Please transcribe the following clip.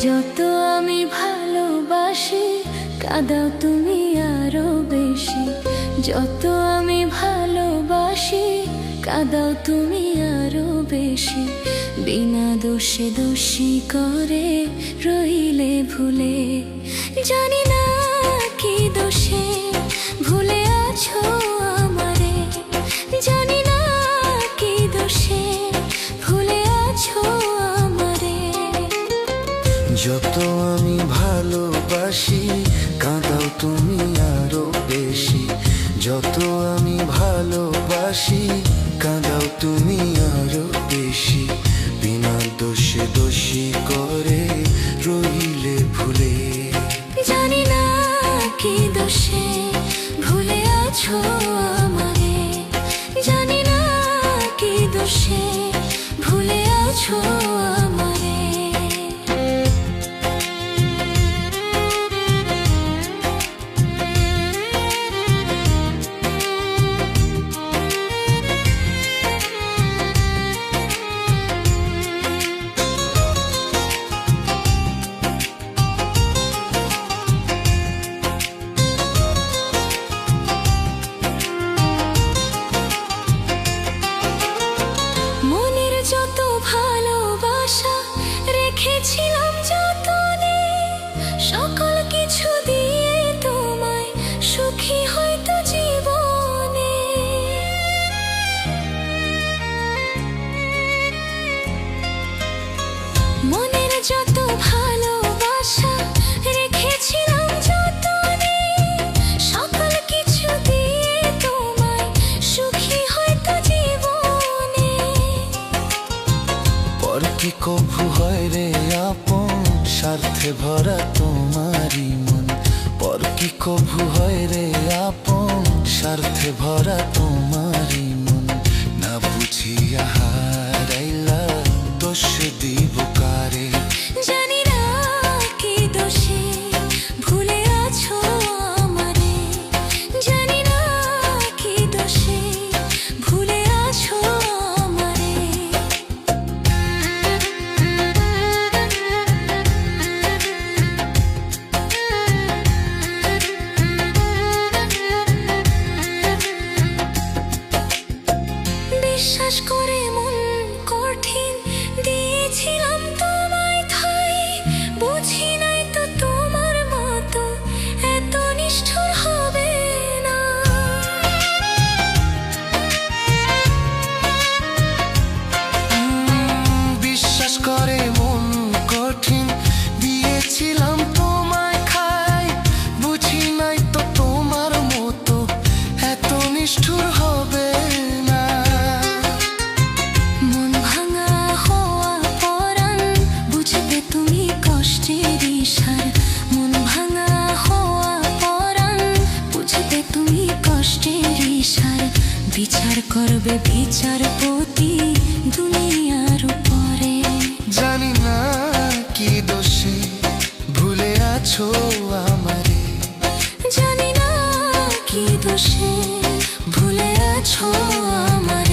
যত আমি ভালোবাসি কাঁদাও তুমি আরো বেশি। যত আমি ভালোবাসি কাঁদাও তুমি আরো বেশি। বিনা দোষে দোষী করে রইলে ভুলে। জানি না কি দোষে ভুলে আছো আমারে। জানি না কি দোষে ভুলে আছো আমারে। যত আমি ভালোবাসি কাঁদাও তুমি আরো বেশি। যত আমি ভালোবাসি কাঁদাও তুমি আরো বেশি। বিনা দোষে দোষী করে রইলে ভুলে। জানি না কি দোষে ভুলে আছো আমারে। জানি না কি দোষে ভুলে আছো আমারে। যত ভালোবাসা রেখেছিলাম যতনে, সকল কিছু দিয়ে তোমায় সুখী হয়তো জীবনে। মনের যত ভালোবাসা রেখেছিলাম যতনে, সকল কিছু দিয়ে তোমায় সুখী হয়তো জীবনে। পর কি কভু হয় রে আপন স্বার্থে ভরা তোমারি মন। পর কি কভু হয় রে আপন স্বার্থে ভরা তোমারি মন। না বুঝিয়া হারাইলা দোষ দিব কারে। জানি না কি দোষে ভুলে আছো আমারে। জানি না কি দোষে ভুলে আছো আমারে। বিশ্বাস করে মন কঠিন দিয়েছিলাম তোমায় ঠাই। বুঝি নাই তো তোমার মতো এত নিষ্ঠুর হবে না। বিশ্বাস করে মন কঠিন দিয়েছিলাম তোমায় খাই। বুঝি নাই তো তোমার মতো এত নিষ্ঠুর হবে না। মন ভাঙা হওয়া পরাণ বুঝবে তুমি কষ্টের ইশার। মন ভাঙা হওয়া পরাণ বুঝবে তুমি কষ্টের ইশার। বিচার করবে বিচারপতি দুনিয়ার উপরে। জানি না কি দোষে ভুলে আছো আমারে। জানি না কি দোষে ভুলে আছো আমারে।